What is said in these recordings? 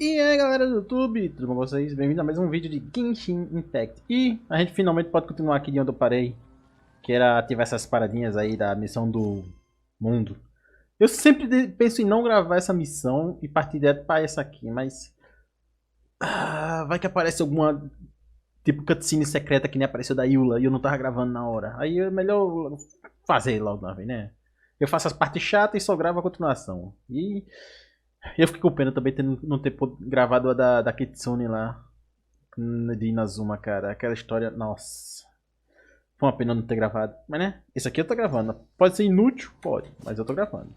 E aí galera do YouTube, tudo bom com vocês? Bem-vindo a mais um vídeo de Genshin Impact. E a gente finalmente pode continuar aqui de onde eu parei, que era ativar essas paradinhas aí da missão do mundo. Eu sempre penso em não gravar essa missão e partir direto para essa aqui, mas... vai que aparece alguma tipo cutscene secreta que nem apareceu da Eula e eu não tava gravando na hora. Aí é melhor fazer logo na vez, né? Eu faço as partes chatas e só gravo a continuação. E... eu fiquei com pena também de não ter gravado a da Kitsune lá. De Inazuma, cara. Aquela história, nossa. Foi uma pena não ter gravado. Mas né, esse aqui eu tô gravando. Pode ser inútil? Pode, mas eu tô gravando.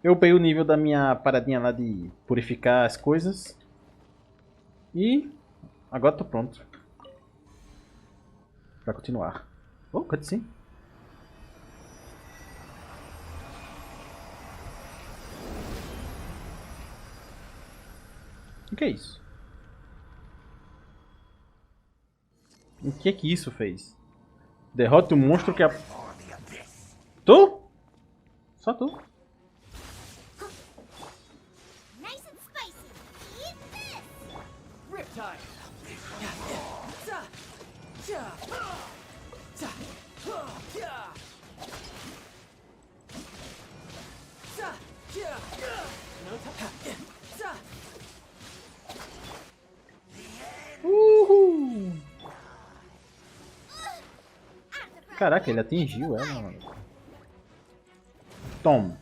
Eu peguei o nível da minha paradinha lá de purificar as coisas. E agora tô pronto pra continuar. Oh, cutscene. O que é isso? O que isso fez? Derrote o monstro que a... Tu? Só tu? Uhul! Caraca, ele atingiu ela, mano. Toma.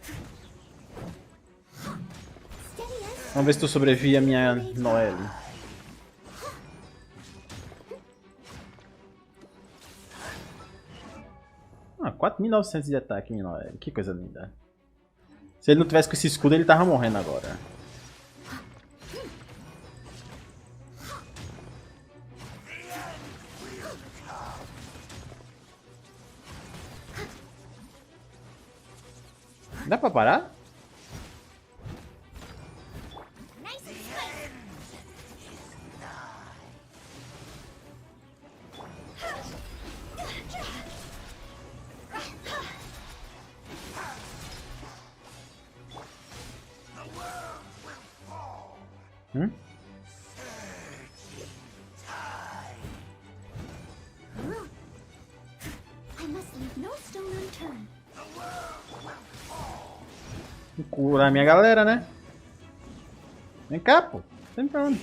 Vamos ver se tu sobrevive a minha Noelle. Ah, 4.900 de ataque, minha Noelle. Que coisa linda. Se ele não tivesse com esse escudo, ele tava morrendo agora. Dá pra parar? Curar minha galera, né? Vem cá, pô. Vem pra onde?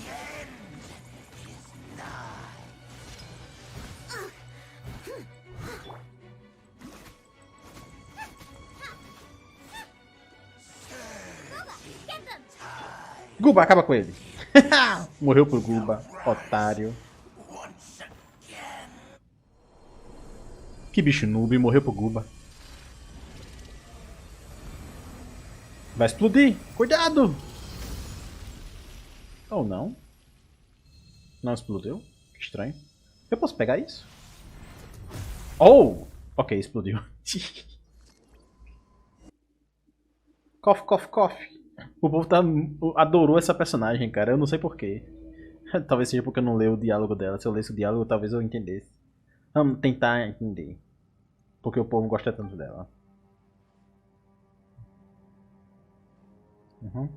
Guba, acaba com ele. Morreu pro Guba, otário. Que bicho noob, morreu pro Guba. Vai explodir! Cuidado! Ou não? Não explodiu? Que estranho. Eu posso pegar isso? Oh! Ok, explodiu. Cof, cof, cof. O povo adorou essa personagem, cara. Eu não sei porquê. Talvez seja porque eu não leio o diálogo dela. Se eu lesse o diálogo, talvez eu entendesse. Vamos tentar entender. Porque o povo gosta tanto dela. Uhum.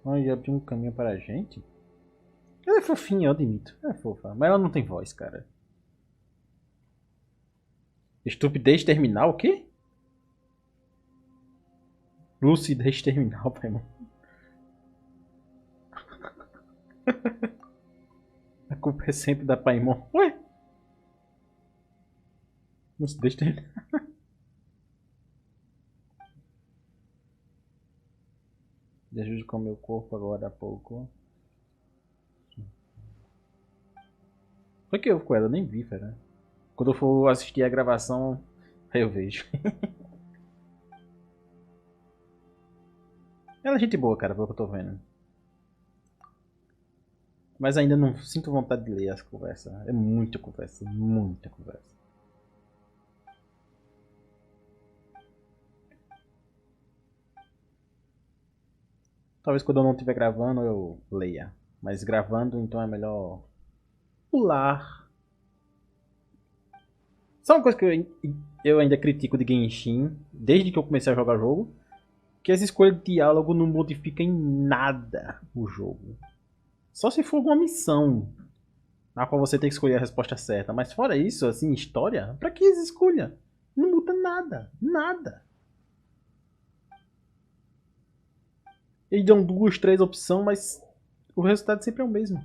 Olha, abriu um caminho para a gente. Ela é fofinha, eu admito. É fofa, mas ela não tem voz, cara. Estupidez terminal, o quê? Lucidez terminal, pai, mano. A culpa é sempre da Paimon. Ué? Lucidez terminal. Me ajude com o meu corpo agora há pouco. Foi que eu com ela, eu nem vi, cara. Quando eu for assistir a gravação, aí eu vejo. Ela é gente boa, cara, pelo que eu tô vendo. Mas ainda não sinto vontade de ler as conversas. É muita conversa, muita conversa. Talvez quando eu não estiver gravando eu leia. Mas gravando, então é melhor pular. Só uma coisa que eu ainda critico de Genshin, desde que eu comecei a jogar o jogo, que as escolhas de diálogo não modificam em nada o jogo. Só se for alguma missão na qual você tem que escolher a resposta certa. Mas fora isso, assim, história, pra que as escolhas? Não muda nada. Nada. Eles dão 2, 3 opções, mas o resultado sempre é o mesmo.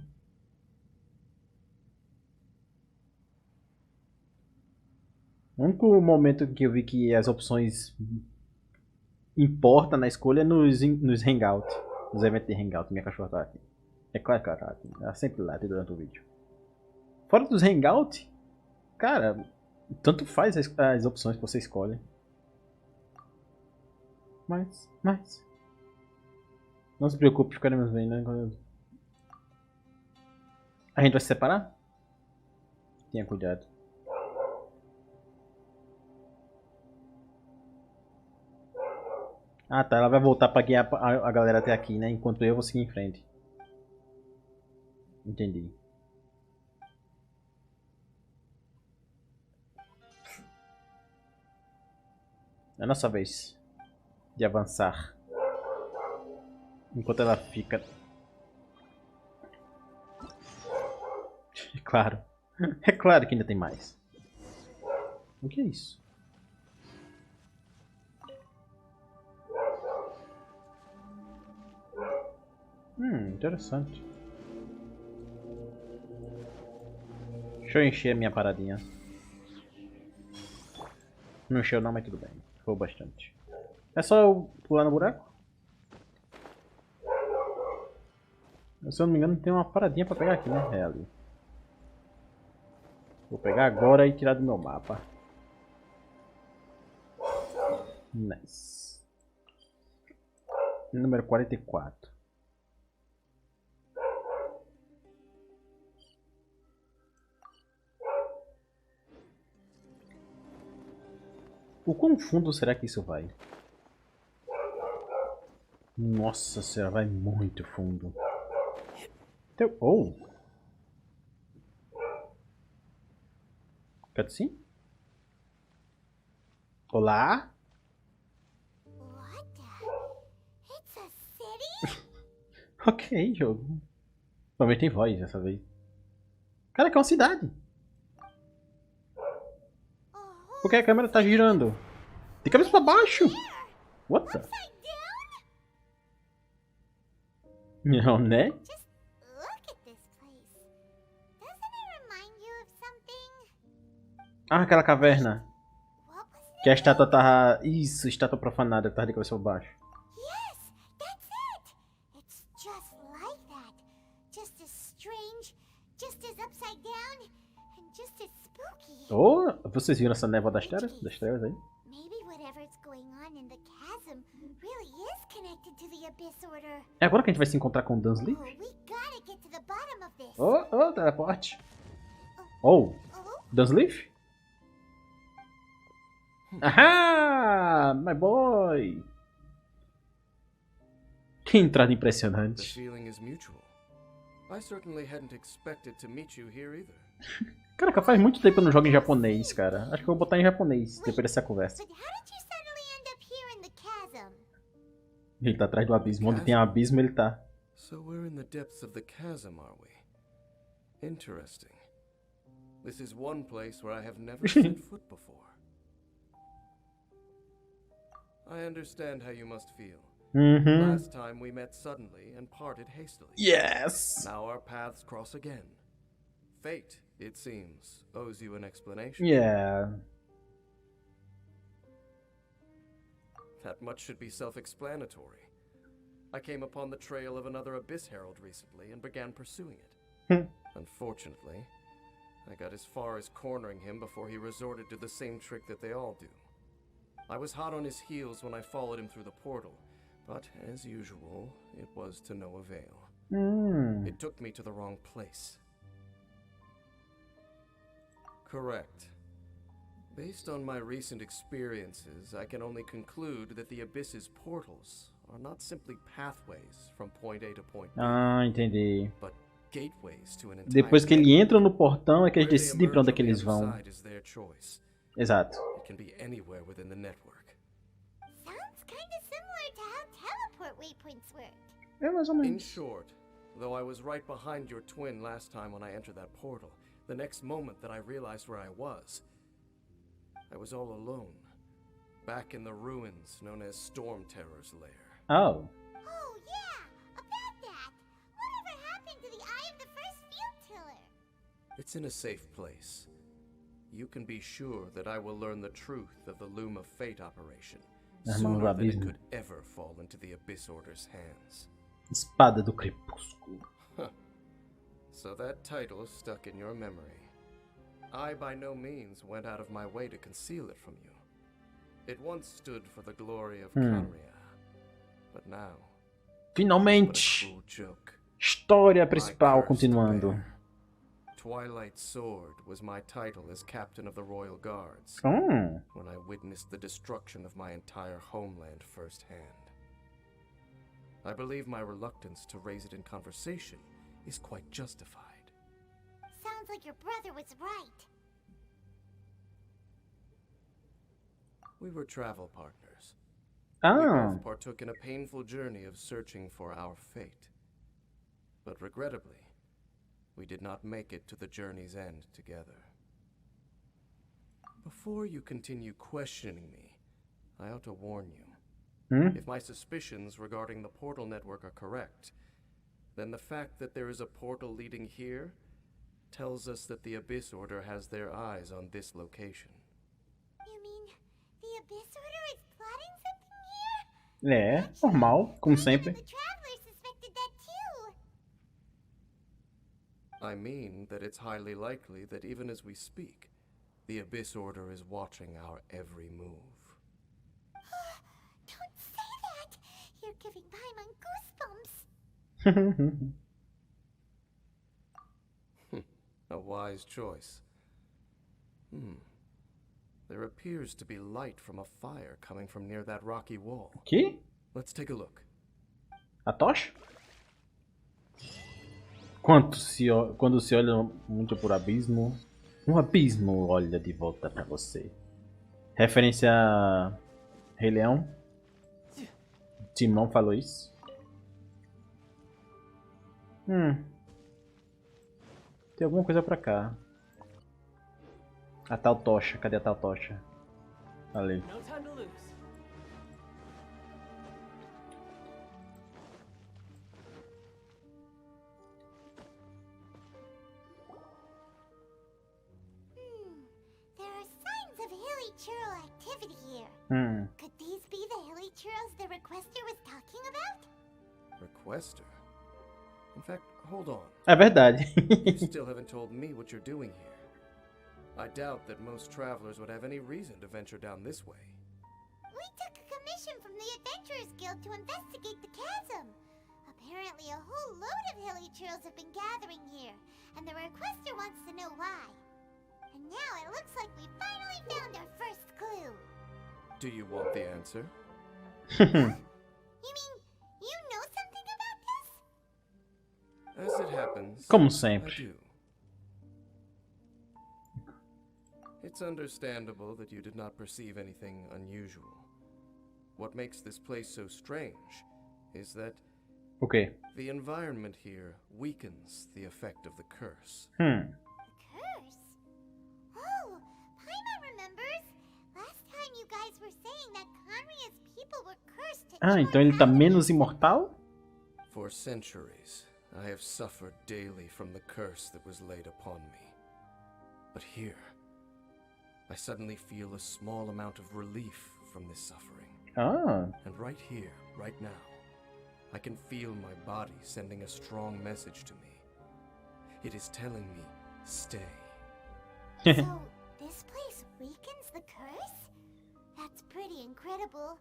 O único momento que eu vi que as opções importam na escolha é nos hangout. Nos eventos de hangout. Minha cachorra tá aqui. É claro que ela tá aqui. Ela sempre late durante o vídeo. Fora dos hangout, cara, tanto faz as opções que você escolhe. Mas. Não se preocupe, ficaremos bem, né? A gente vai se separar? Tenha cuidado. Ah tá, ela vai voltar pra guiar a galera até aqui, né? Enquanto eu vou seguir em frente. Entendi. É a nossa vez de avançar. Enquanto ela fica... É claro. É claro que ainda tem mais. O que é isso? Interessante. Deixa eu encher a minha paradinha. Não encheu não, mas tudo bem. Foi bastante. É só eu pular no buraco? Se eu não me engano tem uma paradinha pra pegar aqui, né? É ali. Vou pegar agora e tirar do meu mapa. Nice. Número 44. O quão fundo será que isso vai? Nossa senhora, vai muito fundo. Oh! Cutscene? Olá? Ok, jogo. Provavelmente tem voz dessa vez. Cara, que é uma cidade. Por que a câmera tá girando? De cabeça pra baixo! What the? Não, né? Ah, aquela caverna. Que a estátua tava... Isso, estátua profanada, tava de cabeça pra baixo. Oh, vocês viram essa névoa das trevas aí? É agora que a gente vai se encontrar com o Dunsleaf? Oh, teleporte. Oh, Dunsleaf? Ahá, my boy. Que entrada impressionante. Caraca, faz muito tempo que eu não jogo em japonês, cara. Acho que eu vou botar em japonês depois dessa conversa. Ele tá atrás do abismo. Onde tem um abismo, ele tá. So we're in the depths of the chasm, are we? Interesting. This is one place where I have never set foot before. I understand how you must feel. Last time we met suddenly and parted hastily. Yes! Now our paths cross again. Fate, it seems, owes you an explanation. Yeah. That much should be self-explanatory. I came upon the trail of another Abyss Herald recently and began pursuing it. Unfortunately, I got as far as cornering him before he resorted to the same trick that they all do. I was hot on his heels when I followed him through the portal, but as usual, it was to no avail. It took me to the wrong place. Correct. Based on my recent experiences, I can only conclude that the Abyss's portals are not simply pathways from point A to point B, entendi. but gateways to an entire Depois que ele entra no portão é que eles decidem pra onde é que eles vão. Exato. It can be anywhere within the network. Sounds kind of similar to waypoints work. É mais ou In menos. short, though I was right behind your twin last time when I entered that portal, the next moment that I realized where I was all alone, back in the ruins known as Storm Terror's lair. Oh. Oh yeah, about that. Whatever happened to the Eye of the First Field Tiller? It's in a safe place. You can be sure that I will learn the truth of the Loom of Fate operation sooner than it could ever fall into the Abyss Order's hands. Espada do Crepúsculo. So that title stuck in your memory. I by no means went out of my way to conceal it from you. It once stood for the glory of Conria, but now... Finalmente! What a cruel joke. História principal My curse to continuando. bear. Twilight Sword was my title as captain of the Royal Guards when I witnessed the destruction of my entire homeland firsthand. I believe my reluctance to raise it in conversation is quite justified. Sounds like your brother was right. We were travel partners. We Ah, both partook in a painful journey of searching for our fate. But regrettably, we did not make it to the journey's end together. Before you continue questioning me, I ought to warn you. If my suspicions regarding the portal network are correct, then the fact that there is a portal leading here tells us that the Abyss Order has their eyes on this location. You mean the Abyss Order is plotting something here? é, normal, como I sempre. thought the Traveler suspected that too. I mean that it's highly likely that even as we speak, the Abyss Order is watching our every move. Don't say that! You're giving Paimon goosebumps. A wise choice. There appears to be light from a fire coming from near that rocky wall. Aqui? Let's take a look. A tocha? Quando se olha muito por abismo, um abismo olha de volta pra você. Referência a Rei Leão. Timão falou isso. Tem alguma coisa pra cá. A tal tocha. Cadê a tal tocha? Ali. No time to lose. There are signs of hilly churl activity here. Could these be the hilly churls the requester was talking about? Requester? In fact, hold on. É verdade. You still haven't told me what you're doing here. I doubt that most travelers would have any reason to venture down this way. We took a commission from the Adventurers Guild to investigate the chasm. Apparently a whole load of hilly churls have been gathering here, and the requester wants to know why. And now it looks like we finally found our first clue. Do you want the answer? You mean you know something about this? As it happens, Como I sempre. do. It's understandable that you did not perceive anything unusual. What makes this place so strange is that O quê? the environment here weakens the effect of the curse. Curse? Oh, Paimon remembers. Last time you guys were saying that Conria's people were cursed to Ah, então ele tá menos imortal? For centuries, I have suffered daily from the curse that was laid upon me. But here, I suddenly feel a small amount of relief from this suffering. Ah, And right here, right now, I can feel my body sending a strong message to me. It is telling me, stay. So, this place weakens the curse? That's pretty incredible.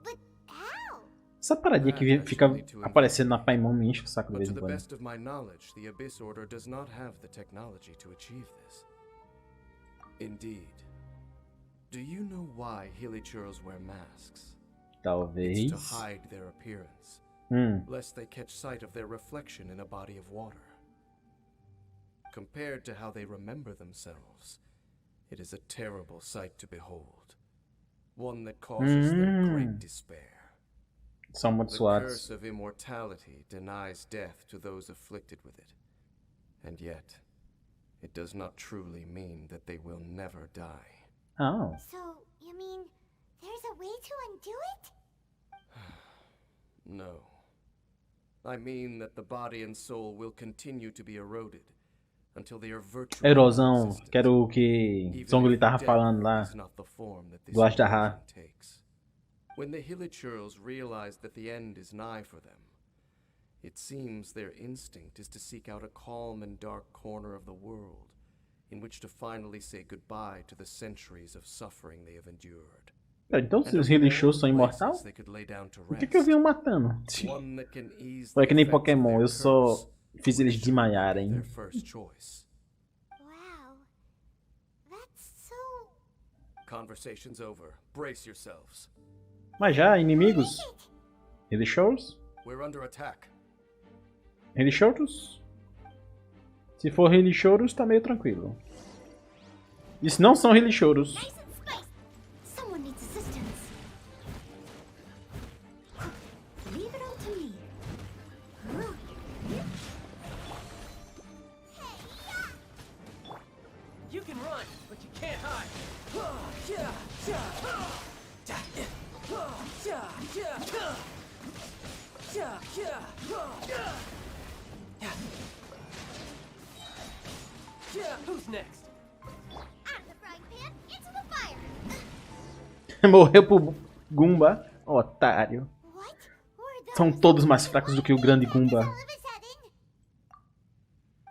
But how? essa paradinha que fica aparecendo na Paimon me enche o saco de But vez to em the quando. best of my knowledge, the Abyss Order does not have the technology to achieve this. Indeed. Do you know why Hilichurls wear masks? It's Talvez. to hide their appearance, lest they catch sight of their reflection in a body of water. Compared to how they remember themselves, it is a terrible sight to behold. One that causes them great despair. São muito The suaves. curse of immortality denies death to those afflicted with it. And yet, it does not truly mean that they will never die. Oh. So, you mean there's a way to undo it? No. I mean that the body and soul will continue to be eroded until they are virtually Erosão, non-existent, que era o que even Zongli if tava death falando lá. is not the form that this Do Ashtaha. illusion takes. When the Hilichurls realize that the end is nigh for them, it seems their instinct is to seek out a calm and dark corner of the world in which to finally say goodbye to the centuries of suffering they have endured. Então, se os Hilishous são imortais, por que eu vi um matando? Foi que nem Pokémon, eu só fiz eles desmaiarem. Wow. That's so... Conversation's over. Brace yourselves. Mas já, inimigos? Hilishous? We're under attack. Hilishous? Se for Hilishous, tá meio tranquilo. E se não são Hilishous? Nice and spiced. Someone needs assistance. Leave it all to me. You can run, but you can't hide. Who's next? Out of the frying pan, into the fire. Morreu pro Goomba, otário. What? Were those São todos mais fracos do que o grande Goomba. all of a sudden?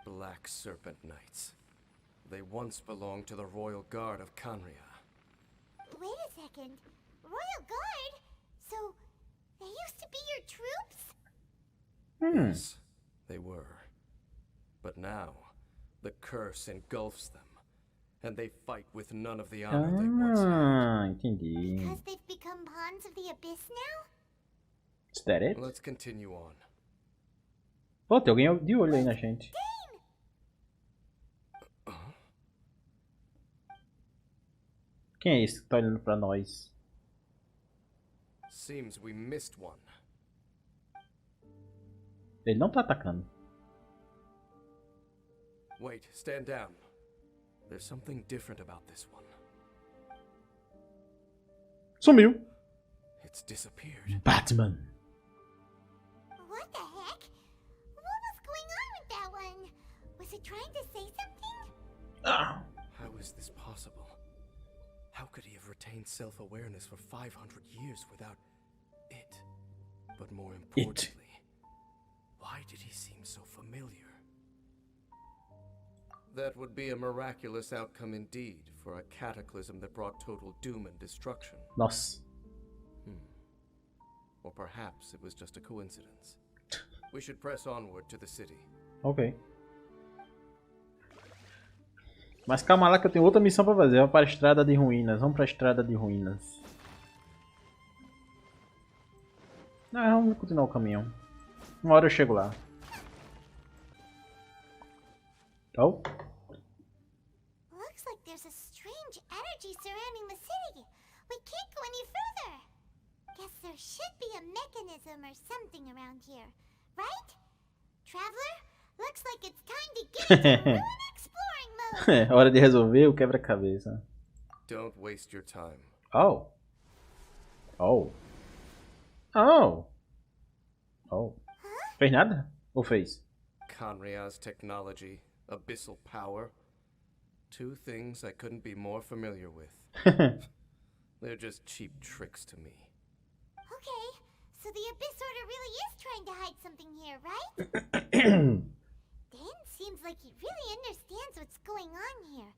Black Serpent Knights. They once belonged to the Royal Guard of Canria. Wait a second. Royal Guard? So, they used to be your troops? Yes, they were. But now, the curse engulfs them, and they fight with none of the honor they once had. Ah, entendi. Because they've become pawns of the abyss now? Is that it? Let's continue on. Pô, tem alguém de olho aí na gente. Quem é esse que tá olhando pra nós? Seems we missed one. Ele não tá atacando. Wait, stand down. There's something different about this one. Sumiu. It's disappeared. Batman. What the heck? What was going on with that one? Was it trying to say something? Ah. How is this possible? How could he have retained self-awareness for 500 years without it? But more importantly, why did he seem so familiar? That would be a miraculous outcome indeed for a cataclysm that brought total doom and destruction. Nossa. Or perhaps it was just a coincidence. We should press onward to the city. Ok. Mas calma lá que eu tenho outra missão pra fazer. Vamos para a Estrada de Ruínas. Vamos para a Estrada de Ruínas. Não, vamos continuar o caminho. Uma hora eu chego lá. Oh. Looks like there's a strange energy surrounding the city. We can't go any further. Guess there should be a mechanism or something around here, right? Traveler, looks like it's time to get into ruin exploring mode. Hora de resolver o quebra-cabeça. Don't waste your time. Oh. Oh. Oh. Oh. Fez nada? Ou fez? Conria's technology, abyssal power. Two things I couldn't be more familiar with. They're just cheap tricks to me. Okay, so the Abyss Order really is trying to hide something here, right? Dan seems like he really understands what's going on here.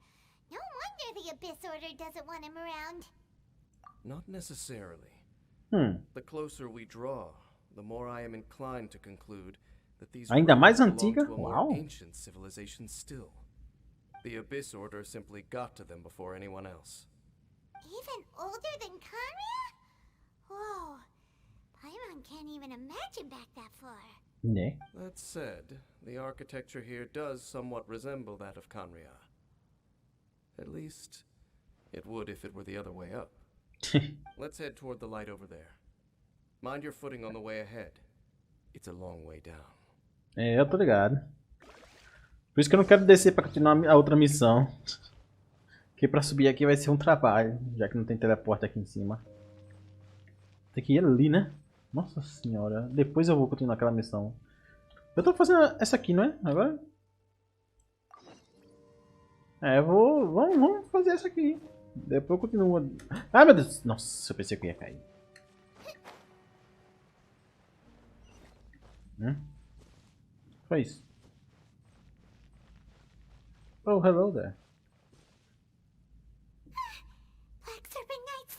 No wonder the Abyss Order doesn't want him around. Not necessarily. Hmm. The closer we draw, the more I am inclined to conclude that these Ainda mais ruins belong antiga? to a more Uau. ancient civilization still. The Abyss Order simply got to them before anyone else. Even older than Conria? Whoa. Paimon can't even imagine back that far. Né? That said, the architecture here does somewhat resemble that of Conria. At least, it would if it were the other way up. Let's head toward the light over there. Mind your footing on the way ahead. It's a long way down. É, eu tô ligado. Por isso que eu não quero descer pra continuar a outra missão. Porque pra subir aqui vai ser um trabalho, já que não tem teleporte aqui em cima. Tem que ir ali, né? Nossa senhora. Depois eu vou continuar aquela missão. Eu tô fazendo essa aqui, não é? Agora? É, eu vou... Vamos fazer essa aqui. Depois eu continuo. Ai, meu Deus. Nossa, eu pensei que eu ia cair. Foi isso. Oh, hello there. Black Serpent Knights.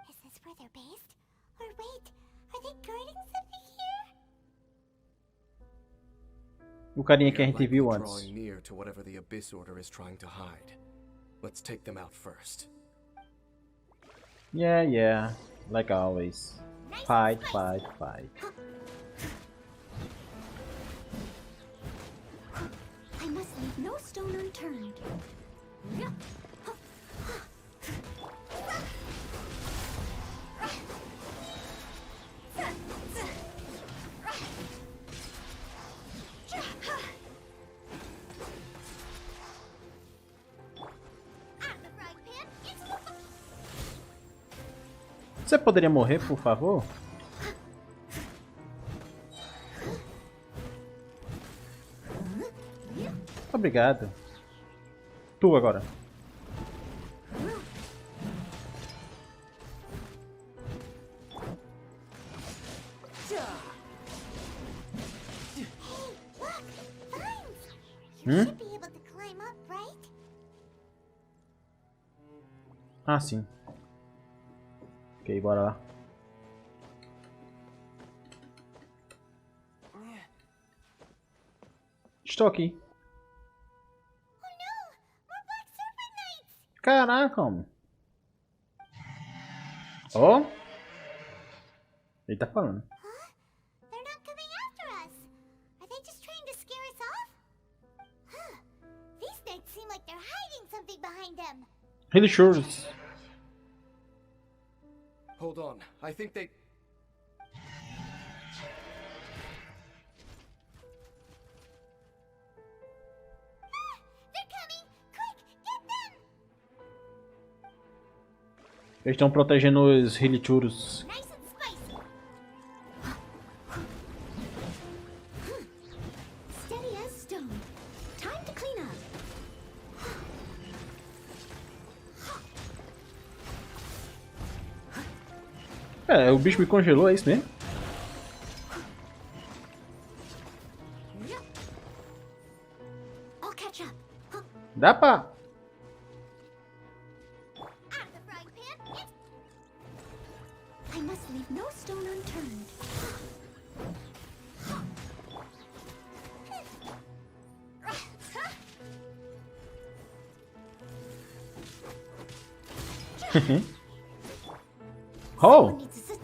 Is this where they're based? Or wait, are they guarding something here? O carinha que a gente Likely viu antes. drawing near to whatever the Abyss Order is trying to hide. Let's take them out first. Yeah. Like always. Fight. I must leave no stone unturned. Você poderia morrer, por favor? Obrigado. Tu agora. Should be able to climb up, right? Ah, sim. Ok, bora lá. Estou aqui. Oh no! More Black Serpent Knights! Caraca, homem. Ó. Ele tá falando. Huh? They're not coming after us. Are they just trying to scare us off? Huh. These knights seem like they're hiding something behind them. Really sure. Hold on. I think they... They're coming! Quick, get them! Eles estão protegendo os Hilichuros. Nice and spicy. Steady as stone. Time to clean up. É, o bicho me congelou, é isso mesmo? I'll catch up. Dá pra... Out of the frying pan. I must leave no stone unturned. Oh! Needs a sit-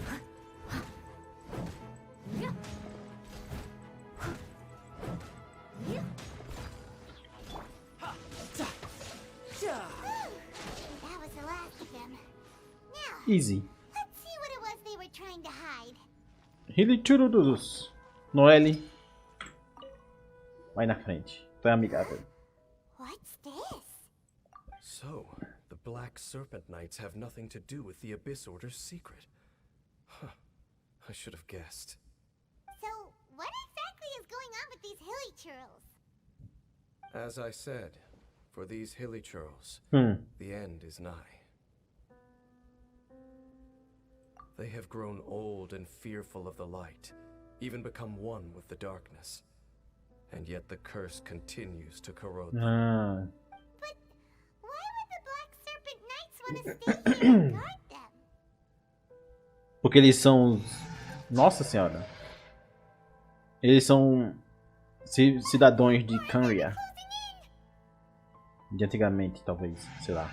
That was the last of them. Now, Easy. let's see what it was they were trying to hide. Hilichuros. Noelle. Vai na frente. Tu é amigável. What's this? So, the Black Serpent Knights have nothing to do with the Abyss Order's secret. Huh. I should have guessed. So, what exactly is going on with these hilly churls? As I said, for these hilly churls, the end is nigh. They have grown old and fearful of the light, even become one with the darkness. And yet the curse continues to corrode them. Ah. But why would the Black Serpent Knights want to stay here and guard them? Porque eles são... Nossa senhora. Eles são cidadãos de Canria. De antigamente, talvez. Sei lá.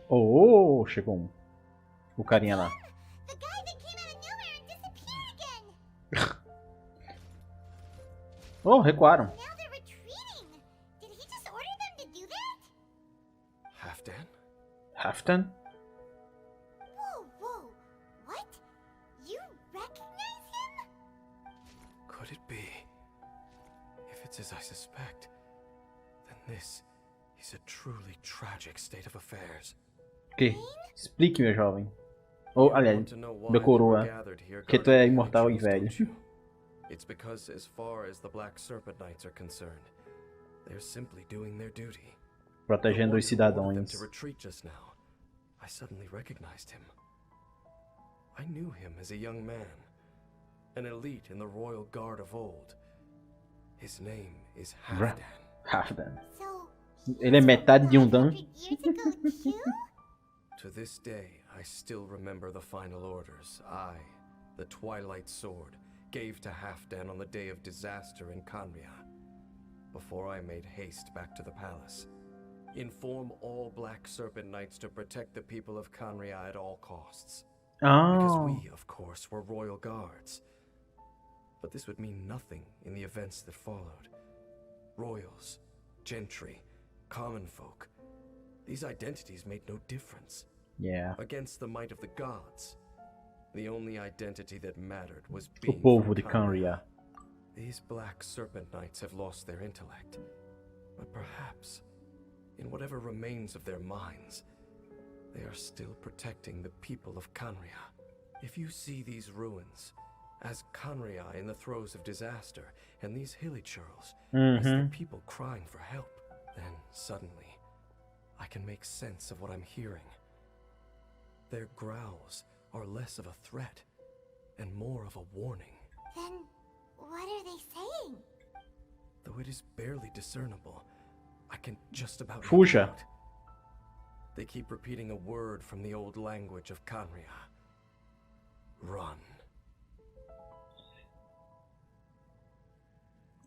Oh, chegou um. O carinha lá. The guy that came out of nowhere and disappeared again. Oh, recuaram. Now they're retreating. Did he just order them to do that? Halfdan? Whoa, whoa. What? You recognize him? Could it be? If it's as I suspect, then this is a truly tragic state of affairs. Ok. Explique, meu jovem. Ou, aliás, meu coroa. Que tu é imortal e velho. It's because as far as the Black Serpent Knights are concerned, they're simply doing their duty. Protegendo os cidadãos. To retreat just now, I suddenly recognized him. I knew him as a young man, an elite in the royal guard of old. His name is Halfdan. Halfdan. So, Ele é metade de um Dan. 100 years ago too? To this day, I still remember the final orders I, the Twilight Sword, gave to Halfdan on the day of disaster in Kanria, before I made haste back to the palace. Inform all Black Serpent Knights to protect the people of Kanria at all costs. Because Ah. we, of course, were royal guards. But this would mean nothing in the events that followed. Royals, gentry, common folk. These identities made no difference. Yeah. Against the might of the gods, the only identity that mattered was O being povo from de Kanria. These Black Serpent Knights have lost their intellect, but perhaps, in whatever remains of their minds, they are still protecting the people of Kanria. If you see these ruins as Kanria in the throes of disaster, and these hilichurls as the people crying for help, then suddenly I can make sense of what I'm hearing. Their growls are less of a threat and more of a warning. Then, what are they saying? Though it is barely discernible, I can just about make it Fuja. out. They keep repeating a word from the old language of Kanria. Run.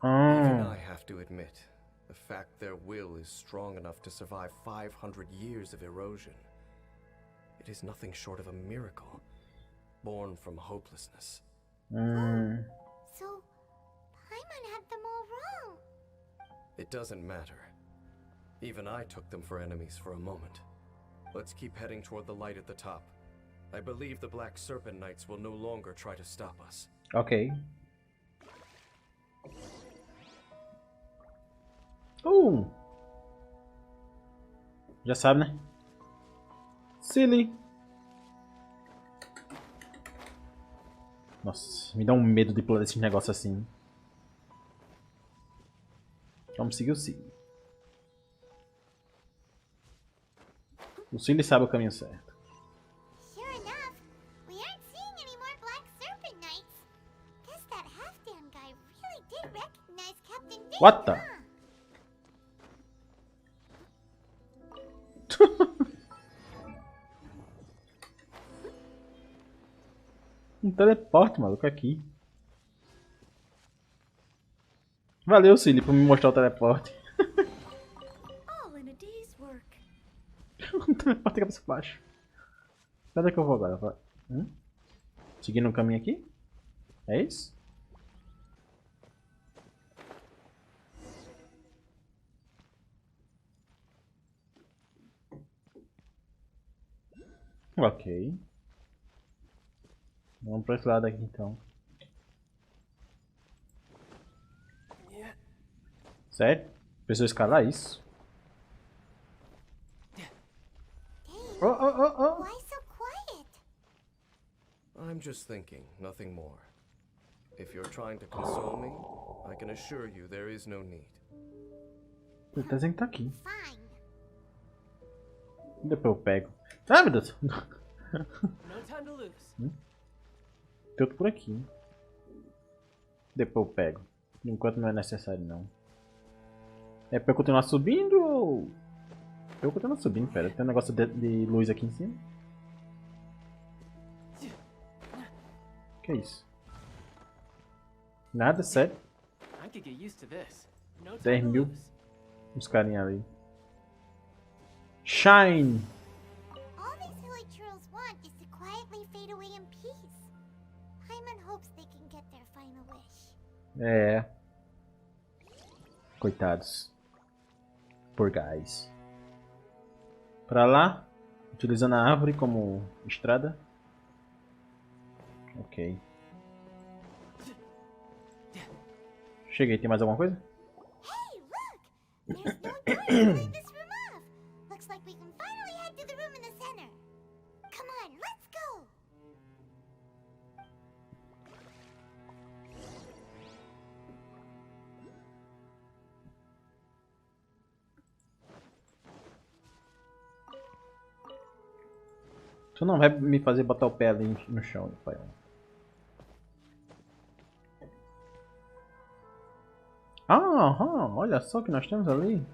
Even I have to admit, the fact their will is strong enough to survive 500 years of erosion, it is nothing short of a miracle, born from hopelessness. So, Paimon had them all wrong. It doesn't matter. Even I took them for enemies for a moment. Let's keep heading toward the light at the top. I believe the Black Serpent Knights will no longer try to stop us. Ok. Já sabe, né? Silly. Nossa, me dá um medo de pular desse negócio assim. Vamos seguir o Silly. O Silly sabe o caminho certo. Sure enough, we aren't seeing any more Black Serpent Knights. Guess that Halfdan guy really did recognize Captain Dains. What the? Huh? Um teleporte, maluco, aqui. Valeu, Silly, por me mostrar o teleporte. All in a day's work. Um teleporte de cabeça pra baixo. Cadê que eu vou agora? Seguindo o caminho aqui? É isso? Ok. Vamos para esse lado aqui então. Sério? Precisou escalar isso? Dains, Oh. why so quiet? I'm just thinking, nothing more. If you're trying to console me, I can assure you there is no need. Ele tá dizendo que tá aqui. Fine. Depois eu pego. Ah, meu Deus! No time to lose. Tem outro por aqui. Depois eu pego. Enquanto não é necessário não. É pra eu continuar subindo ou... Eu continuo subindo, pera. Tem um negócio de luz aqui em cima. Que é isso? Nada, sério? I could get used to this. No 10 time to mil. lose. Os carinha ali. Shine! All these hilichurls want is to quietly fade away in peace. Paimon hopes they can get their final wish. É. Coitados. Poor guys. Pra lá? Utilizando a árvore como estrada. Ok. Cheguei, tem mais alguma coisa? Hey, look! There's no door holding this room off. Looks like we can finally head to the room in the center. Come on, let's go! Tu não vai me fazer botar o pé ali no chão, pai. Olha só o que nós temos ali.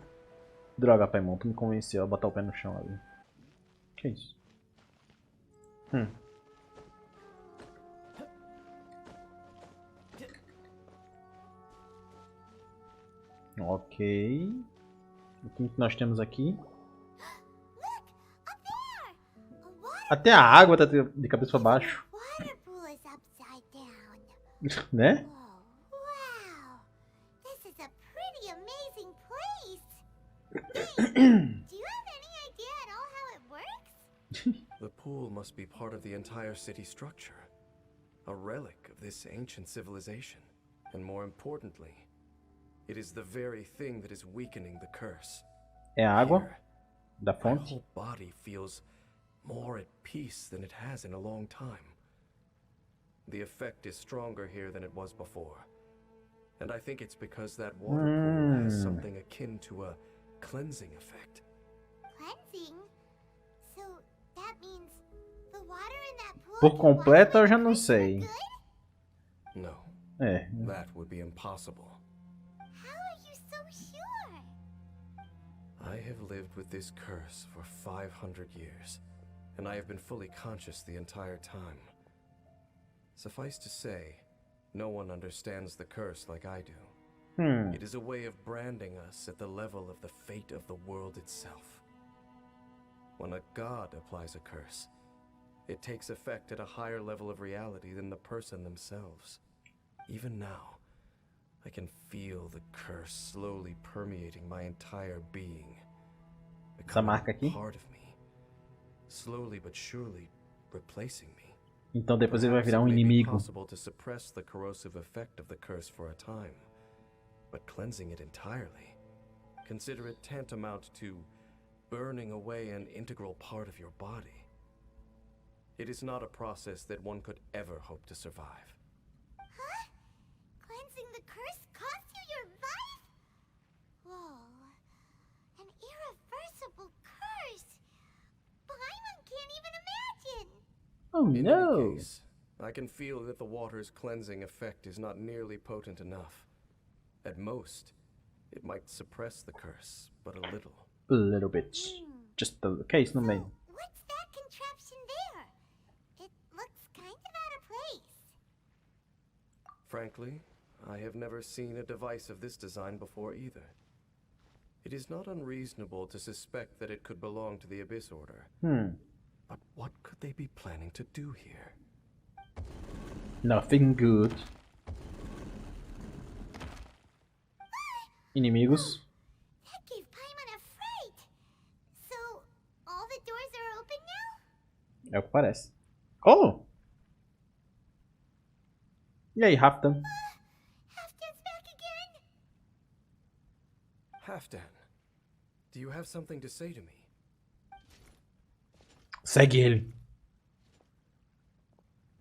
Droga, Paimon, tu me convenceu a botar o pé no chão ali. Que isso? Ok. O que nós temos aqui? Até a água tá de cabeça para baixo. Water pool is upside down. Né? Oh, wow! This is a pretty amazing place. Do you have any idea at all how it works? The pool must be part of the entire city structure. A relic of this ancient civilization. And more importantly, it is the very thing that is weakening the curse. É a água Here, da my fonte. whole body feels more at peace than it has in a long time. The effect is stronger here than it was before. And I think it's because that water pool has something akin to a cleansing effect. Cleansing? So that means the water in that pool Por can completo eu wash já away não the curse sei. for good? No, É. that would be impossible. How are you so sure? I have lived with this curse for 500 years, and I have been fully conscious the entire time. Suffice to say, no one understands the curse like I do. It is a way of branding us at the level of the fate of the world itself. When a god applies a curse, it takes effect at a higher level of reality than the person themselves. Even now, I can feel the curse slowly permeating my entire being, becoming marca a aqui? part of me, slowly but surely replacing me. Então depois ele vai Perhaps virar it may be inimigo. possible to suppress the corrosive effect of the curse for a time, but cleansing it entirely, consider it tantamount to burning away an integral part of your body. It is not a process that one could ever hope to survive. Huh? Cleansing the curse cost you your life? Whoa. An irreversible curse. Paimon can't even imagine. Oh In no! any case, I can feel that the water's cleansing effect is not nearly potent enough. At most, it might suppress the curse, but a little. A little bit. Just a case no So, meio. what's that contraption there? It looks kind of out of place. Frankly, I have never seen a device of this design before either. It is not unreasonable to suspect that it could belong to the Abyss Order. But what could they be planning to do here? Nothing good. Inimigos. That gave Paimon a fright. So, all the doors are open now? É o que parece. Oh! E aí, Raftan? Halfdan's back again? Halfdan, do you have something to say to me? Segue ele.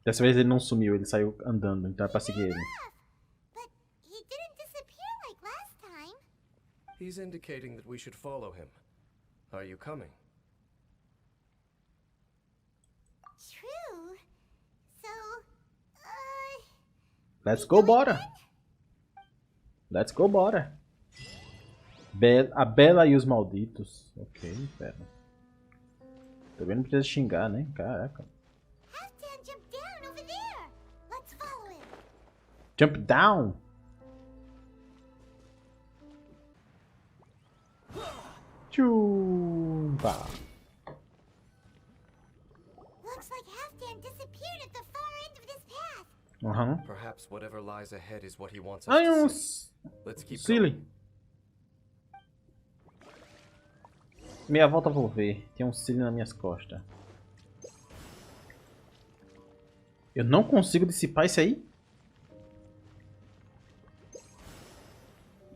Dessa vez ele não sumiu, ele saiu andando, então é pra seguir ele. But he didn't disappear like last time. He's indicating that we should follow him. Are you coming? True. So, Let's go, bora! Let's go, bora! A Bela e os Malditos. Ok, pera. Também não precisa xingar, né? Caraca. Halfdan jumped down over there. Let's follow him. Jump down! Chupa! Looks like Halfdan disappeared at the far end of this path. Aham. Perhaps whatever lies ahead is what he wants us Ai, to um see. Let's keep silly. going. Meia volta vou ver. Tem um cílio nas minhas costas. Eu não consigo dissipar isso aí?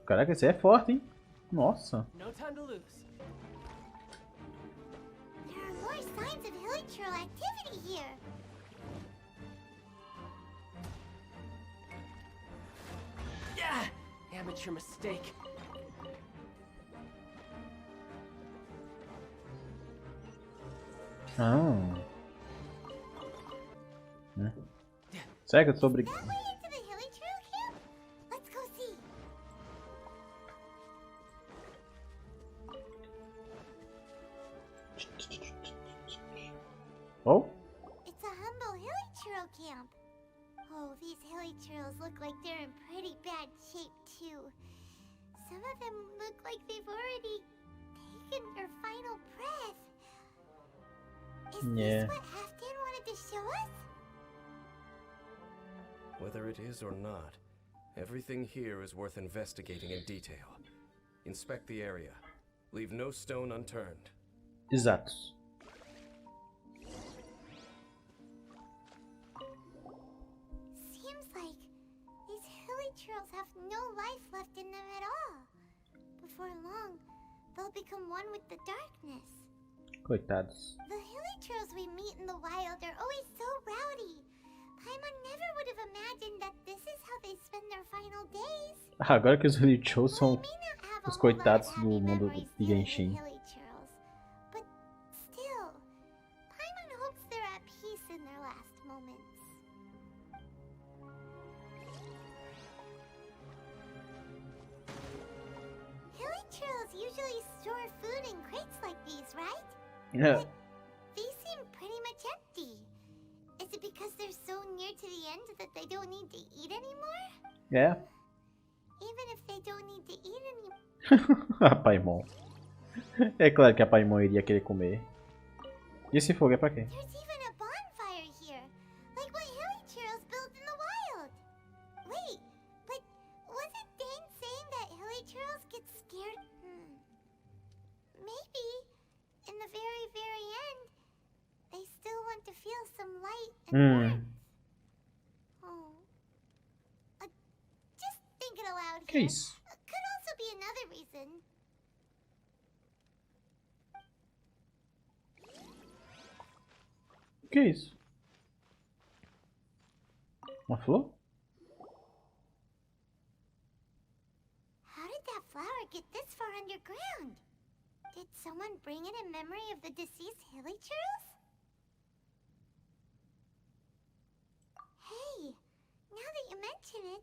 Caraca, esse aí é forte, hein? Nossa. No time to lose. There are more signs of hilichurl activity here. Yeah! Amateur mistake. Ah. Será que eu sou obrigado? That way into the hilichurl camp? Let's go see. Oh? It's a humble hilichurl camp. Oh, these hilichurls look like they're in pretty bad shape too. Some of them look like they've already taken their final breath. Is Yeah. this what Halfdan wanted to show us? Whether it is or not, everything here is worth investigating in detail. Inspect the area. Leave no stone unturned. Exato. Seems like these hilichurls have no life left in them at all. Before long, they'll become one with the darkness. Coitados. The hilichurls we meet in the wild are always so rowdy. Paimon never would have imagined that this is how they spend their final days. Agora que os Hilichurls Well, são we may not have a os whole lot of coitados happy do mundo memories de dealing with Genshin. hilichurls, but still, Paimon hopes they're at peace in their last moments. Hilichurls usually store food in crates like these, right? É. These seem pretty much empty. Is it because they're so near to the end that they don't need to eat anymore? É. Even if they don't need to eat anymore. A Paimon. É claro que a Paimon iria querer comer. E esse fogo é pra quê? There's even a bonfire here, like what hilichurls build in the wild. Wait, but wasn't Dains saying that hilichurls get scared? Maybe, in the very, very end, they still want to feel some light and warmth. Oh. Just thinking aloud Que here. isso? Could also be another reason. Que isso? Uma flor? How did that flower get this far underground? Did someone bring it in memory of the deceased hilichurls? Hey, now that you mention it,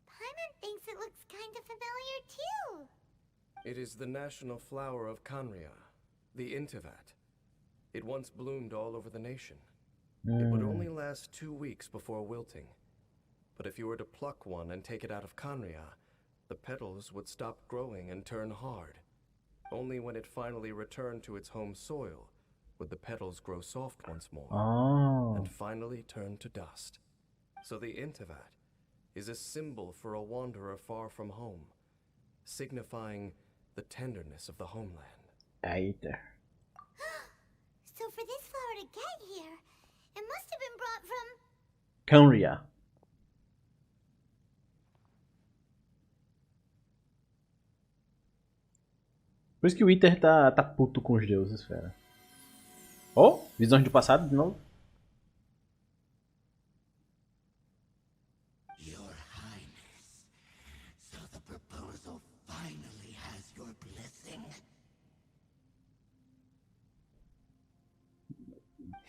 Paimon thinks it looks kind of familiar too. It is the national flower of Kanria, the Intivat. It once bloomed all over the nation. It would only last 2 weeks before wilting. But if you were to pluck one and take it out of Kanria, the petals would stop growing and turn hard. Only when it finally returned to its home soil would the petals grow soft once more Ah. and finally turn to dust. So the Intivat is a symbol for a wanderer far from home, signifying the tenderness of the homeland. Eita. So for this flower to get here, it must have been brought from... Kanria. Por isso que o Inter tá puto com os deuses, fera. Oh, visões do passado de novo. Your Highness, so the proposal finally has your blessing.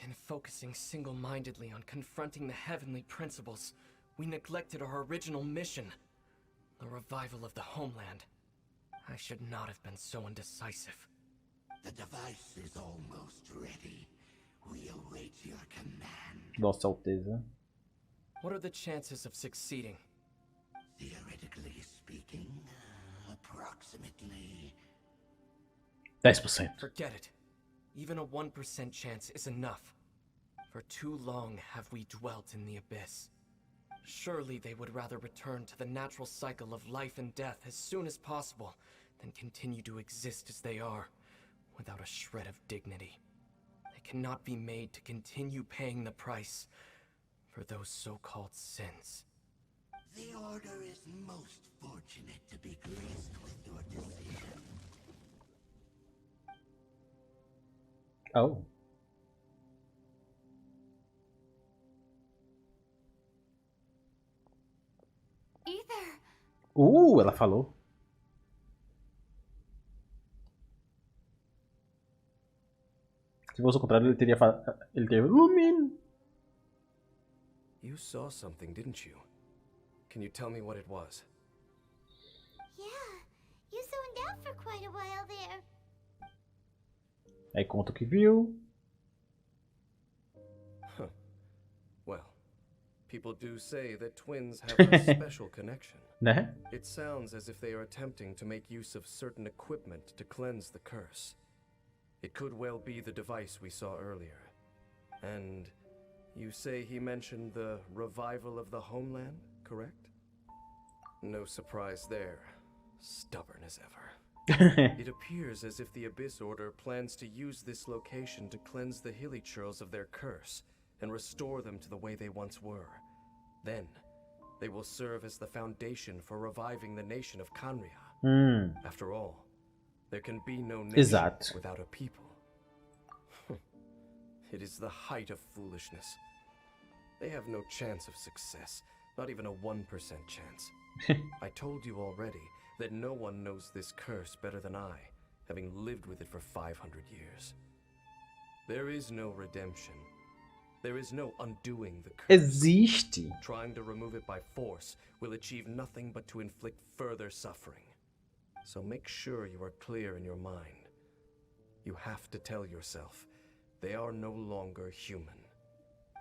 In focusing single-mindedly on confronting the heavenly principles, we neglected our original mission, the revival of the homeland. I should not have been so indecisive. The device is almost ready. We await your command. Vossa Alteza. What are the chances of succeeding? Theoretically speaking, approximately 10%. Forget it. Even a 1% chance is enough. For too long have we dwelt in the abyss. Surely they would rather return to the natural cycle of life and death as soon as possible than continue to exist as they are, without a shred of dignity. They cannot be made to continue paying the price for those so-called sins. The Order is most fortunate to be graced with your decision. Oh. Ether! Ela falou. Se fosse o contrário, ele teria falado. Ele teria. Lumin! You saw something, didn't you? Can you tell me what it was? Yeah, you zoned out for quite a while there. Aí conta o que viu. Huh. Well, people do say that twins have a special connection. Né? It sounds as if they are attempting to make use of certain equipment to cleanse the curse. It could well be the device we saw earlier. And you say he mentioned the revival of the homeland, correct? No surprise there. Stubborn as ever. It appears as if the Abyss Order plans to use this location to cleanse the Hilly-Churls of their curse and restore them to the way they once were. Then, they will serve as the foundation for reviving the nation of Khaenri'ah. After all, there can be no nation without a people. It is the height of foolishness. They have no chance of success, not even a 1% chance. I told you already that no one knows this curse better than I, having lived with it for 500 years. There is no redemption. There is no undoing the curse. Existe. Trying to remove it by force will achieve nothing but to inflict further suffering. So make sure you are clear in your mind. You have to tell yourself, they are no longer human.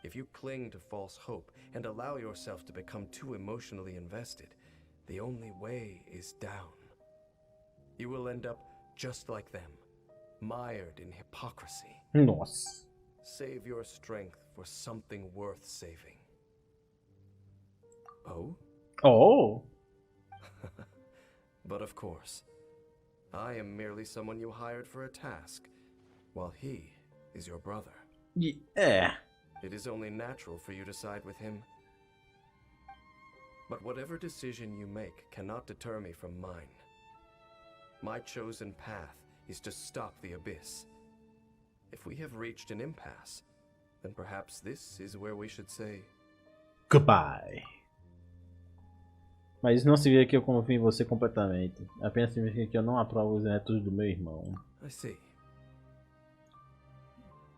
If you cling to false hope and allow yourself to become too emotionally invested, the only way is down. You will end up just like them, mired in hypocrisy. Nossa. Save your strength for something worth saving. Oh? Oh. But of course, I am merely someone you hired for a task, while he is your brother. Yeah. It is only natural for you to side with him. But whatever decision you make cannot deter me from mine. My chosen path is to stop the Abyss. If we have reached an impasse, then perhaps this is where we should say goodbye. Mas isso não significa que eu confio em você completamente. Apenas significa que eu não aprovo os métodos do meu irmão. I see.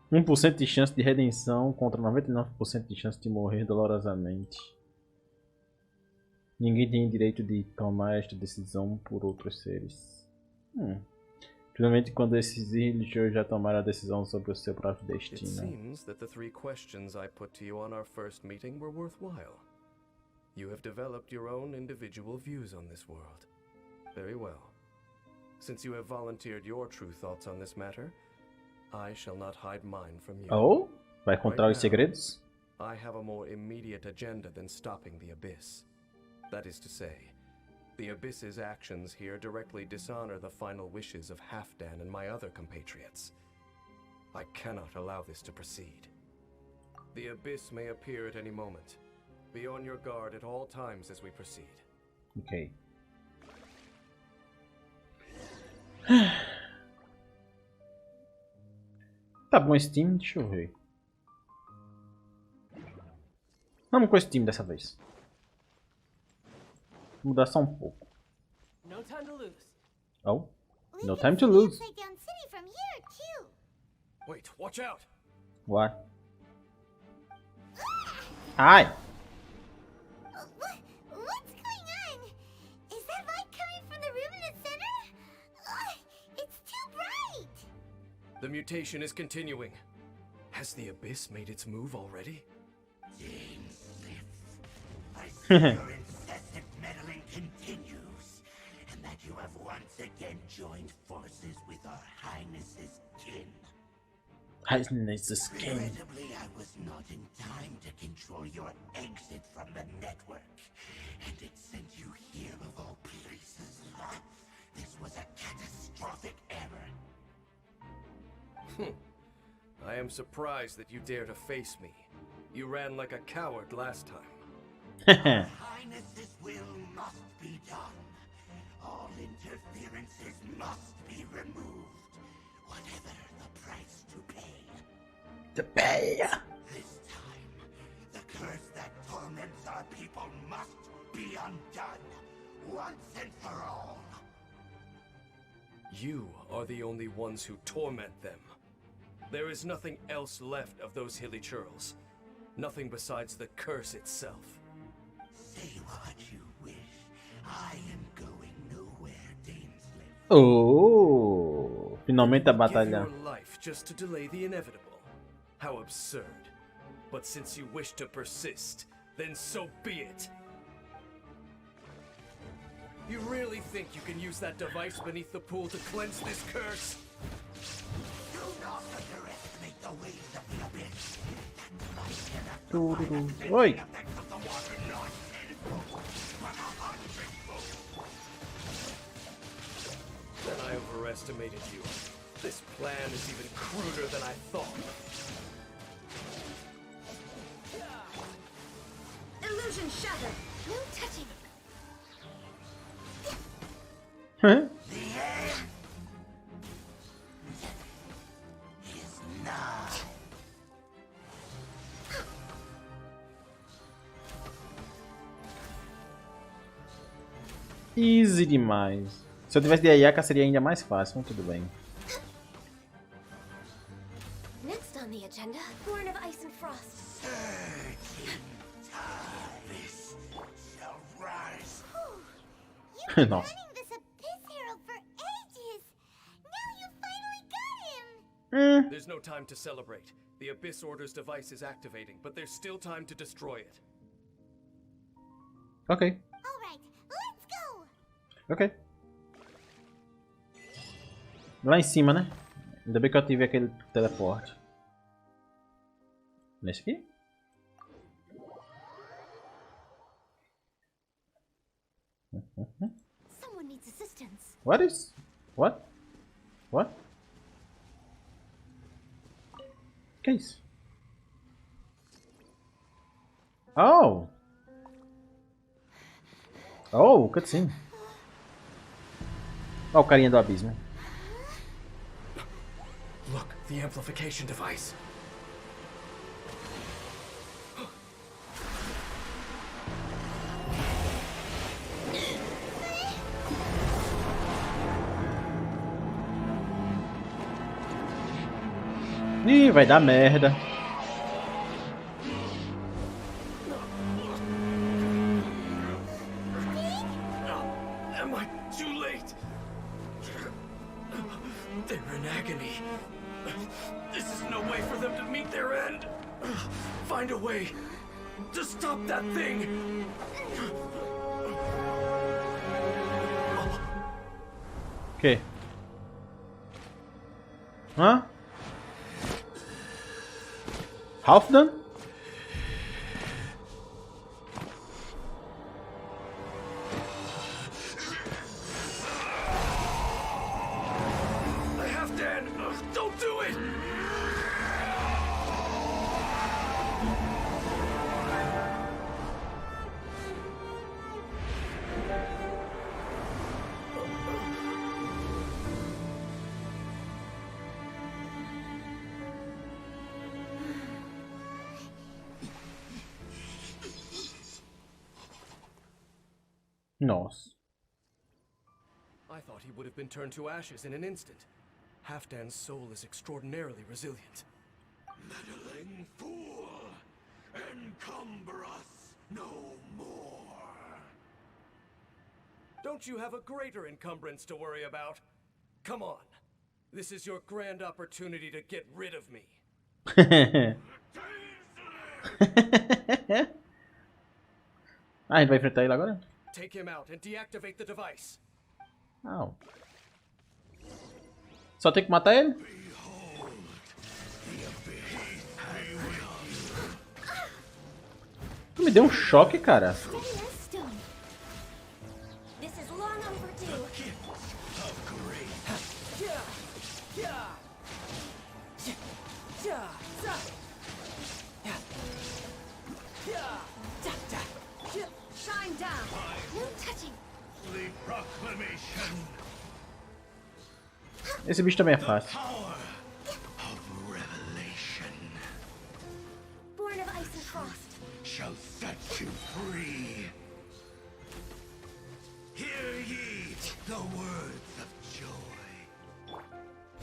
1% de chance de redenção contra 99% de chance de morrer dolorosamente. Ninguém tem direito de tomar esta decisão por outros seres. Principalmente quando esses Hilly-Churls já tomaram a decisão sobre o seu próprio It destino. seems that the 3 questions I put to you on our first meeting were worthwhile. You have developed your own individual views on this world. Very well. Since you have volunteered your true thoughts on this matter, I shall not hide mine from you. Oh? Vai contar os segredos? I have a more immediate agenda than stopping the Abyss. That is to say, the Abyss's actions here directly dishonor the final wishes of Halfdan and my other compatriots. I cannot allow this to proceed. The Abyss may appear at any moment. Be on your guard at all times as we proceed. Ok. Tá bom esse time? Deixa eu ver. Vamos com esse time dessa vez. Vou mudar só um pouco. No time to lose. Oh, We no can time to see lose. Upside Down City from here, too. Wait, watch out! What? Ai! What's going on? Is that light coming from the room in the center? It's too bright. The mutation is continuing. Has the Abyss made its move already? I see your incessant meddling continues, and that you have once again joined forces with our Highness's kin. Highness's skin. Regrettably, I was not in time to control your exit from the network, and it sent you here of all places. This was a catastrophic error. I am surprised that you dare to face me. You ran like a coward last time. Highness's will must be done. All interferences must be removed, whatever the price to pay. This time, the curse that torments our people must be undone, once and for all. You are the only ones who torment them. There is nothing else left of those hilly churls. Nothing besides the curse itself. Say what you wish. I am going nowhere, Dains live. Oh, finalmente a Give batalha. your life just to delay the inevitable. How absurd. But since you wish to persist, then so be it. You really think you can use that device beneath the pool to cleanse this curse? Do not underestimate the waves of the abyss. Oi. Effects of the water not tenfold, but 100-fold. Then I overestimated you. This plan is even cruder than I thought. Illusion shattered. No touching. The end is nigh. Easy demais. Se eu tivesse de Ayaka seria ainda mais fácil, mas tudo bem. Next on the agenda, Born of Ice and Frost. This shall rise. You've been No. running this Abyss Herald for ages. Now you finally got him. There's no time to celebrate. The Abyss Order's device is activating, but there's still time to destroy it. Ok, All right, let's go. ok. Lá em cima, né? Ainda bem que eu tive aquele teleporte. Nesse aqui? Someone needs assistance. What is? What? What? Que é isso? Oh! Oh, cutscene. Olha o carinha do abismo. Look, the amplification device. Ih, vai dar merda. Am I too late? They're in agony. This is no way for them to meet their end. Find a way to stop that thing. Ok. Hã? Half done? I have Dan. Don't do it. Nossa. I thought he would have been turned to ashes in an instant. Halfdan's soul is extraordinarily resilient. Meddling fool! Encumber us no more! Don't you have a greater encumbrance to worry about? Come on. This is your grand opportunity to get rid of me. Ah, a gente vai enfrentar ele agora? Take him out and deactivate the device. Não. Só tem que matar ele? Tu me deu um choque, cara. Stone. This is long overdue. Shine down. No touching. The proclamation. Esse bicho também é fácil. Power of revelation Born of ice and frost. shall set you free. Hear ye the words of joy.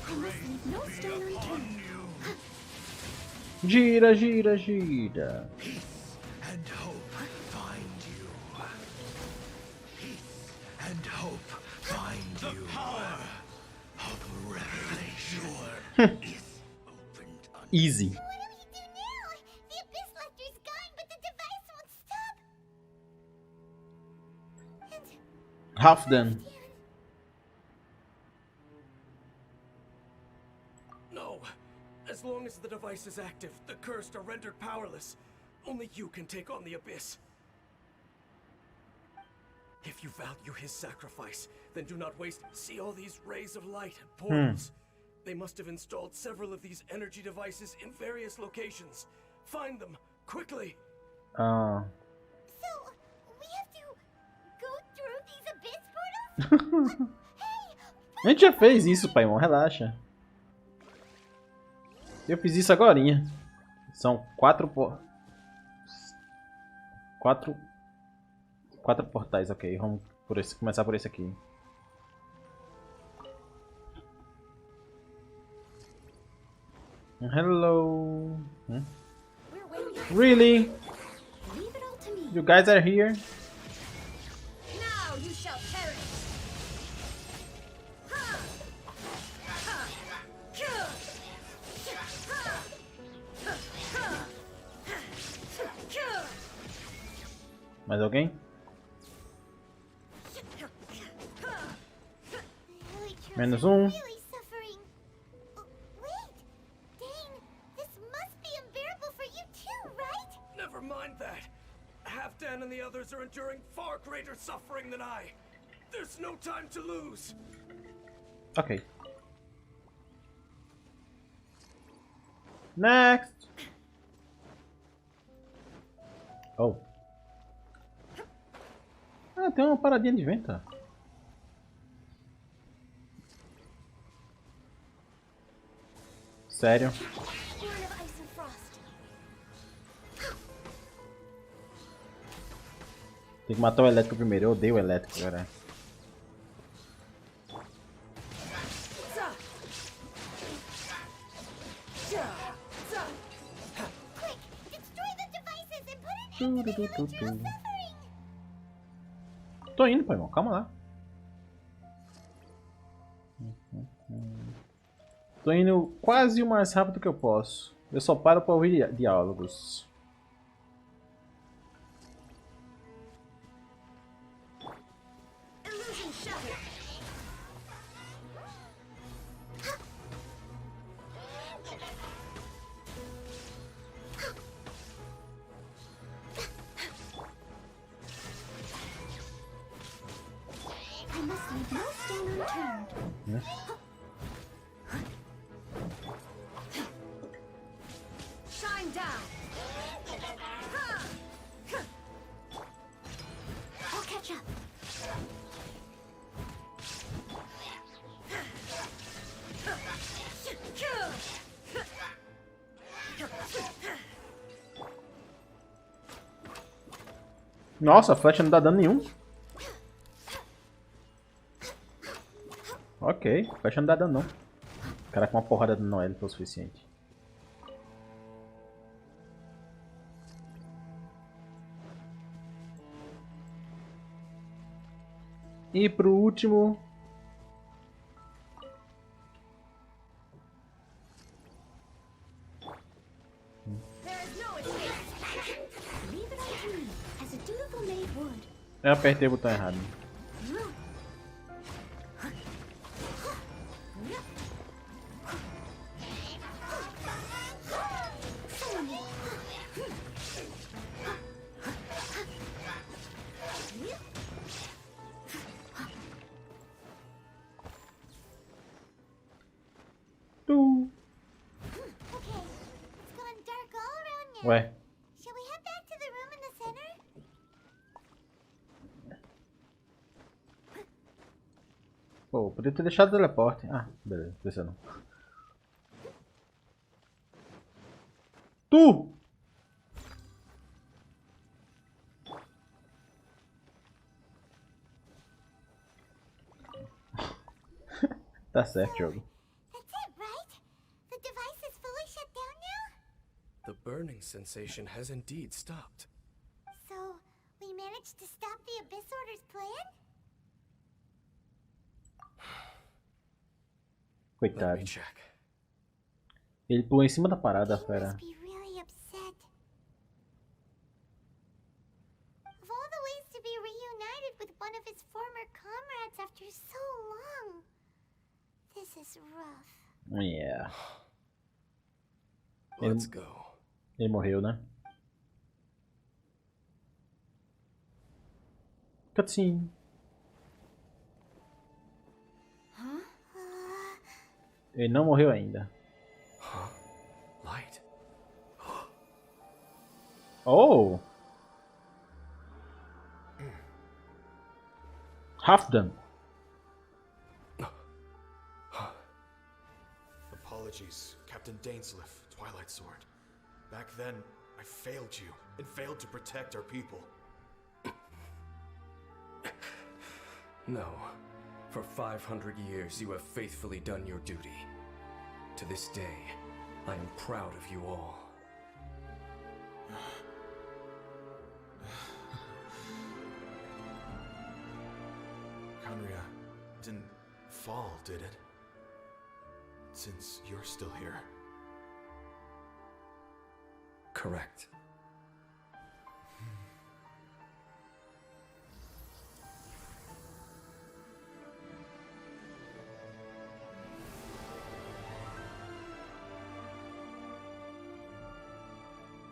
I must leave no stone Be upon unturned. you. Gira, gira, gira. Peace and hope find you. Peace and hope find you. The power of revelation is opened unto Easy. What do we do now? The Abyss Lecter's gone, but the device won't stop. And Half done. No. As long as the device is active, the cursed are rendered powerless. Only you can take on the Abyss. If you value his sacrifice, then do not waste. See all these rays of light and portals? They must have installed several of these energy devices in various locations. Find them, quickly! Ah. so, we have to go through these Abyss portals? A gente já fez isso, Paimon, relaxa. Eu fiz isso agorinha. São 4 portais, ok. Vamos começar por esse aqui. Hello. We're waiting. Really? Leave it all to me. You guys are here? Now you shall perish. Ha! Ha! Kill! Ha! Ha! Kill! Mais alguém? Menos um. Really suffering. Wait, Dane, this must be unbearable for you too, right? Never mind that. Halfdan and the others are enduring far greater suffering than I. There's no time to lose. Ok. Next. Oh. Ah, tem uma paradinha de vento. Sério? Born of ice and frost. Tem que matar o elétrico primeiro. Eu odeio o elétrico, cara. Quick, destroy the devices and put an end to the Helichurl suffering. Tô indo, pai, irmão. Calma lá. Tô indo quase o mais rápido que eu posso. Eu só paro pra ouvir diálogos. Illusion shattered. I must leave no stone unturned. Shine down. Ha! I'll catch up. Nossa, a flecha não dá dano nenhum. Ok, a flecha não dá dano não. O cara com uma porrada não é o suficiente. E pro último... There is no escape. Leave it all to me, as a dutiful maid would. Eu apertei o botão errado. Tu. Okay, it's gone Ué. Shall we head back to the room in the center? Pô, podia ter deixado o teleporte. Ah, beleza, deixa não. Tu! Tá certo, jogo. That's it, right? The device is fully shut down now? The burning sensation has indeed stopped. So, we managed to stop the Abyss Order's plan? Let me Coitado. check. Ele pulou em cima da parada, He fera. must be really upset. Of all the ways to be reunited with one of his former comrades after so long, this is rough. Yeah. Let's go. Ele morreu, né? Cutscene. Ele não morreu ainda. Light. Oh! Half done. Apologies, Captain Dainsliff, Twilight Sword. Back then, I failed you and failed to protect our people. No. For 500 years, you have faithfully done your duty. To this day, I am proud of you all. Conria didn't fall, did it? Since you're still here. Correct.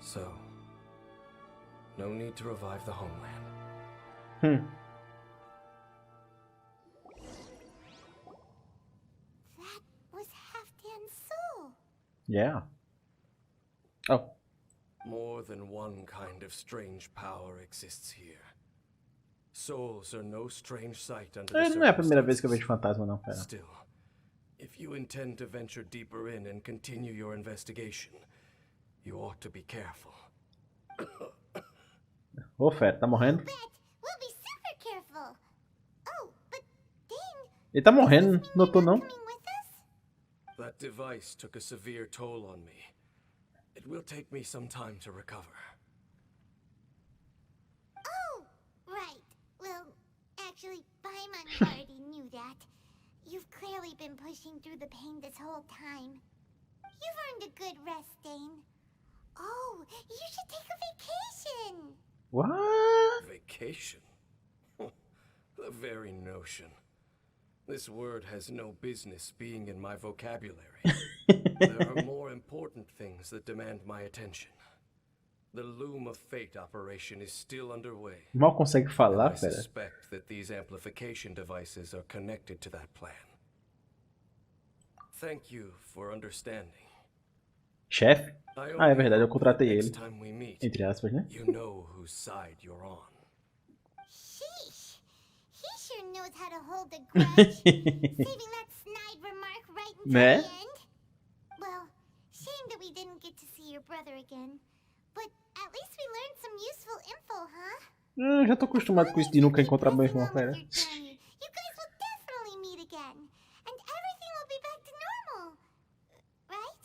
So, no need to revive the homeland. That was Halfdan's soul. Yeah. Oh. More than one kind of strange power exists here. Souls are no strange sight under the Não é a primeira vez que eu vejo circumstances. fantasma, não, pera. Still, if you intend to venture deeper in and continue your investigation, you ought to be careful. Ô, fera, tá morrendo? Bet we'll be super careful. Oh, but dang, Ele tá morrendo, notou não? coming with us? That device took a severe toll on me. It will take me some time to recover. Oh, right. Well, actually, Paimon already knew that. You've clearly been pushing through the pain this whole time. You've earned a good rest, Dane. Oh, you should take a vacation. What? Vacation? The very notion. This word has no business being in my vocabulary. There are more important things that demand my attention. The Loom of Fate operation is still underway. Mal consegue And falar, I fera. suspect that these amplification devices are connected to that plan. Thank you for understanding. Chefe? I Ah, é only verdade, eu hope contratei that ele. next time we meet, Entre aspas, né? you know whose side you're on. Sheesh. He sure knows how to hold a grudge. Saving that snide remark right until Né? the end. Well, shame that we didn't get to see your brother again. But at least we learned some useful info, huh? Já tô acostumado com isso de nunca encontrar meu irmão, fera. You guys will definitely meet again. And everything will be back to normal. Right?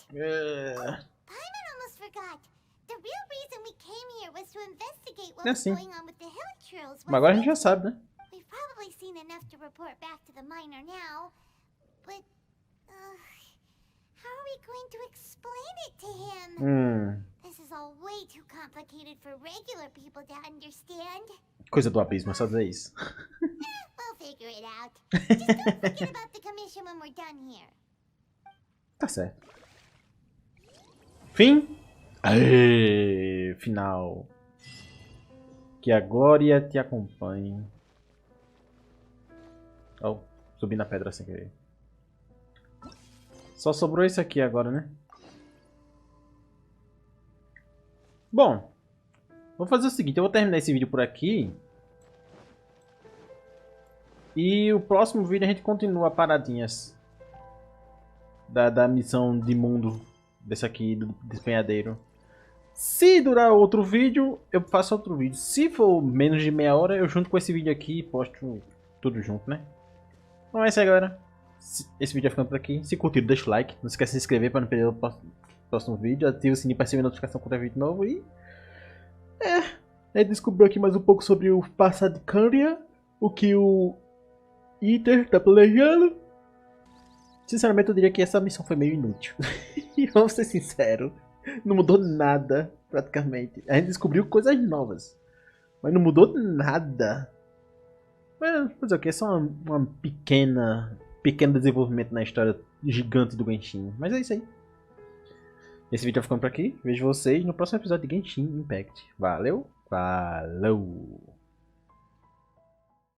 Paimon almost forgot. The real reason we came here was to investigate what É was sim. going on with the hill trails. Mas agora a gente wasn't já sabe, né? it? We've probably seen enough to report back to the miner now. But, how are we going to explain it to him? This is all way too complicated for regular people to understand. Coisa do abismo, é só dizer isso. We'll figure it out. Just don't forget about the commission when we're done here. Tá certo. Fim? Aê, final. Que a glória te acompanhe. Oh, subi na pedra sem querer. Só sobrou isso aqui agora, né? Bom, vou fazer o seguinte, eu vou terminar esse vídeo por aqui. E o próximo vídeo a gente continua paradinhas da missão de mundo desse aqui, do despenhadeiro. Se durar outro vídeo, eu faço outro vídeo. Se for menos de meia hora, eu junto com esse vídeo aqui e posto tudo junto, né? Então é isso aí, galera. Esse vídeo vai ficando por aqui. Se curtiram, deixa o like. Não esqueça de se inscrever para não perder o próximo vídeo. Ative o sininho para receber notificação quando é vídeo novo. E... a gente descobriu aqui mais um pouco sobre o passado de Kyria. O que o Iter tá planejando. Sinceramente, eu diria que essa missão foi meio inútil. E vamos ser sinceros. Não mudou nada, praticamente. A gente descobriu coisas novas. Mas não mudou nada. Mas fazer o que? É só uma pequeno desenvolvimento na história gigante do Genshin. Mas é isso aí. Esse vídeo vai ficando por aqui. Vejo vocês no próximo episódio de Genshin Impact. Valeu. Falou.